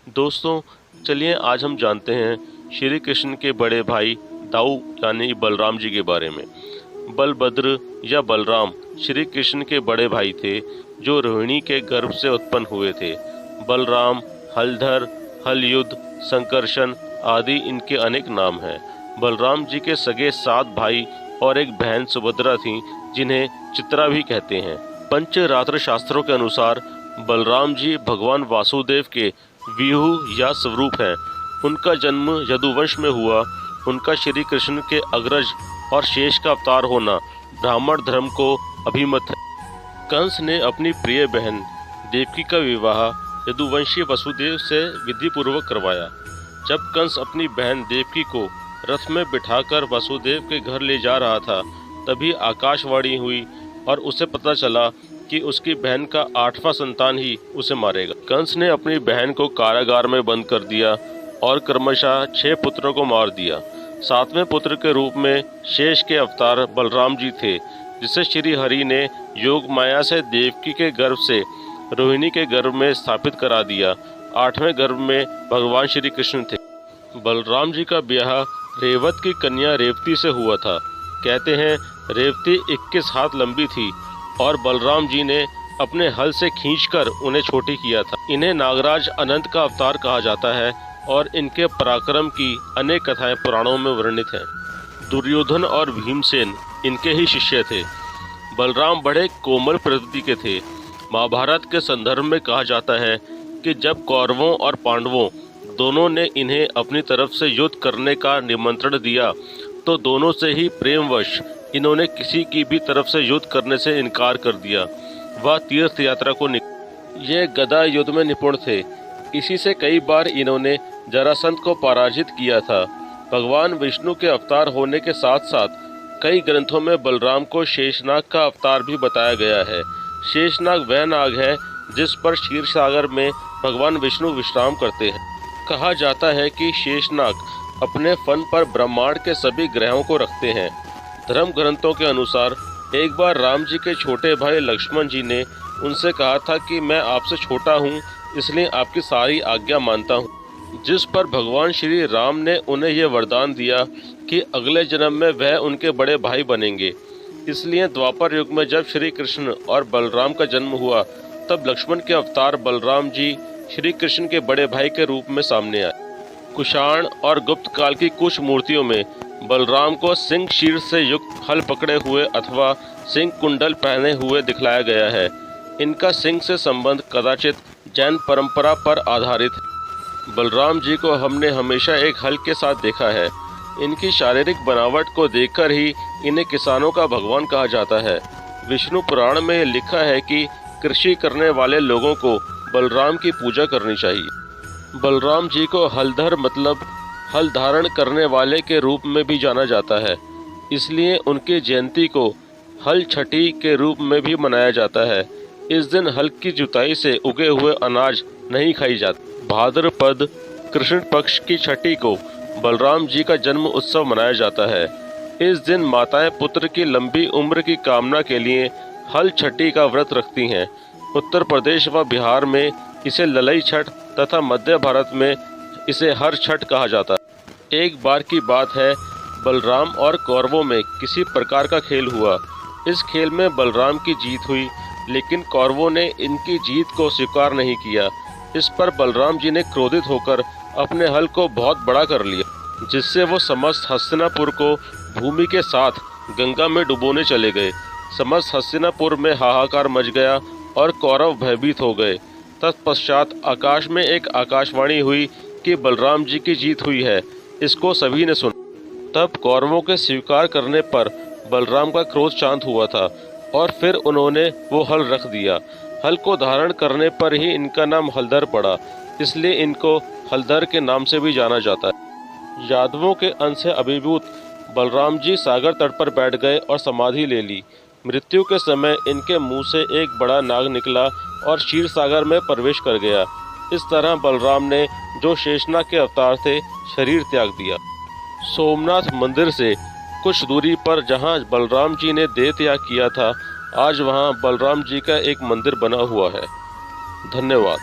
दोस्तों, चलिए आज हम जानते हैं श्री कृष्ण के बड़े भाई दाऊ यानी बलराम जी के बारे में। बलभद्र या बलराम श्री कृष्ण के बड़े भाई थे जो रोहिणी के गर्भ से उत्पन्न हुए थे। बलराम, हलधर, हलयुद्ध, संकर्षण आदि इनके अनेक नाम हैं। बलराम जी के सगे 7 भाई और एक बहन सुभद्रा थीं, जिन्हें चित्रा भी कहते हैं। पंचरात्र शास्त्रों के अनुसार बलराम जी भगवान वासुदेव के विहू या स्वरूप हैं। उनका जन्म यदुवंश में हुआ। उनका श्री कृष्ण के अग्रज और शेष का अवतार होना ब्राह्मण धर्म को अभिमत है। कंस ने अपनी प्रिय बहन देवकी का विवाह यदुवंशी वसुदेव से विधि पूर्वक करवाया। जब कंस अपनी बहन देवकी को रथ में बिठाकर वसुदेव के घर ले जा रहा था, तभी आकाशवाणी हुई और उसे पता चला कि उसकी बहन का 8वां संतान ही उसे मारेगा। कंस ने अपनी बहन को कारागार में बंद कर दिया और क्रमशः 6 पुत्रों को मार दिया। 7वें पुत्र के रूप में शेष के अवतार बलराम जी थे, जिसे श्री हरि ने योग माया से देवकी के गर्भ से रोहिणी के गर्भ में स्थापित करा दिया। 8वें गर्भ में भगवान श्री कृष्ण थे। बलराम जी का ब्याह रेवत की कन्या रेवती से हुआ था। कहते हैं रेवती 21 हाथ लंबी थी और बलराम जी ने अपने हल से खींचकर उन्हें छोटी किया था। इन्हें नागराज अनंत का अवतार कहा जाता है और इनके पराक्रम की अनेक कथाएं पुराणों में वर्णित हैं। दुर्योधन और भीमसेन इनके ही शिष्य थे। बलराम बड़े कोमल प्रकृति के थे। महाभारत के संदर्भ में कहा जाता है कि जब कौरवों और पांडवों दोनों ने इन्हें अपनी तरफ से युद्ध करने का निमंत्रण दिया, तो दोनों से ही प्रेमवश इन्होंने किसी की भी तरफ से युद्ध करने से इनकार कर दिया। वह तीर्थ यात्रा को ये गदा युद्ध में निपुण थे। इसी से कई बार इन्होंने जरासंध को पराजित किया था। भगवान विष्णु के अवतार होने के साथ साथ कई ग्रंथों में बलराम को शेषनाग का अवतार भी बताया गया है। शेषनाग वह नाग है जिस पर क्षीर सागर में भगवान विष्णु विश्राम करते हैं। कहा जाता है कि शेषनाग अपने फन पर ब्रह्मांड के सभी ग्रहों को रखते हैं। धर्म ग्रंथों के अनुसार एक बार राम जी के छोटे भाई लक्ष्मण जी ने उनसे कहा था कि मैं आपसे छोटा हूँ, इसलिए आपकी सारी आज्ञा मानता हूँ। जिस पर भगवान श्री राम ने उन्हें यह वरदान दिया कि अगले जन्म में वह उनके बड़े भाई बनेंगे। इसलिए द्वापर युग में जब श्री कृष्ण और बलराम का जन्म हुआ, तब लक्ष्मण के अवतार बलराम जी श्री कृष्ण के बड़े भाई के रूप में सामने आए। कुषाण और गुप्त काल की कुछ मूर्तियों में बलराम को सिंह शीर्ष से युक्त हल पकड़े हुए अथवा सिंह कुंडल पहने हुए दिखलाया गया है। इनका सिंह से संबंध कदाचित जैन परंपरा पर आधारित है। बलराम जी को हमने हमेशा एक हल के साथ देखा है। इनकी शारीरिक बनावट को देखकर ही इन्हें किसानों का भगवान कहा जाता है। विष्णु पुराण में लिखा है कि कृषि करने वाले लोगों को बलराम की पूजा करनी चाहिए। बलराम जी को हलधर मतलब हल धारण करने वाले के रूप में भी जाना जाता है। इसलिए उनकी जयंती को हल छठी के रूप में भी मनाया जाता है। इस दिन हल की जुताई से उगे हुए अनाज नहीं खाई जाती। भाद्रपद कृष्ण पक्ष की छठी को बलराम जी का जन्म उत्सव मनाया जाता है। इस दिन माताएं पुत्र की लंबी उम्र की कामना के लिए हल छठी का व्रत रखती हैं। उत्तर प्रदेश व बिहार में इसे ललई छठ तथा मध्य भारत में इसे हर छठ कहा जाता है। एक बार की बात है, बलराम और कौरवों में किसी प्रकार का खेल हुआ। इस खेल में बलराम की जीत हुई, लेकिन कौरवों ने इनकी जीत को स्वीकार नहीं किया। इस पर बलराम जी ने क्रोधित होकर अपने हल को बहुत बड़ा कर लिया, जिससे वो समस्त हस्तिनापुर को भूमि के साथ गंगा में डुबोने चले गए। समस्त हस्तिनापुर में हाहाकार मच गया और कौरव भयभीत हो गए। तत्पश्चात आकाश में एक आकाशवाणी हुई कि बलराम जी की जीत हुई है। इसको सभी ने सुना। तब कौरवों के स्वीकार करने पर बलराम का क्रोध शांत हुआ था और फिर उन्होंने वो हल रख दिया। हल को धारण करने पर ही इनका नाम हलधर पड़ा, इसलिए इनको हलधर के नाम से भी जाना जाता है। यादवों के अंश से अभिभूत बलराम जी सागर तट पर बैठ गए और समाधि ले ली। मृत्यु के समय इनके मुंह से एक बड़ा नाग निकला और क्षीर सागर में प्रवेश कर गया। इस तरह बलराम ने, जो शेषनाग के अवतार थे, शरीर त्याग दिया। सोमनाथ मंदिर से कुछ दूरी पर जहां बलराम जी ने देह त्याग किया था, आज वहां बलराम जी का एक मंदिर बना हुआ है। धन्यवाद।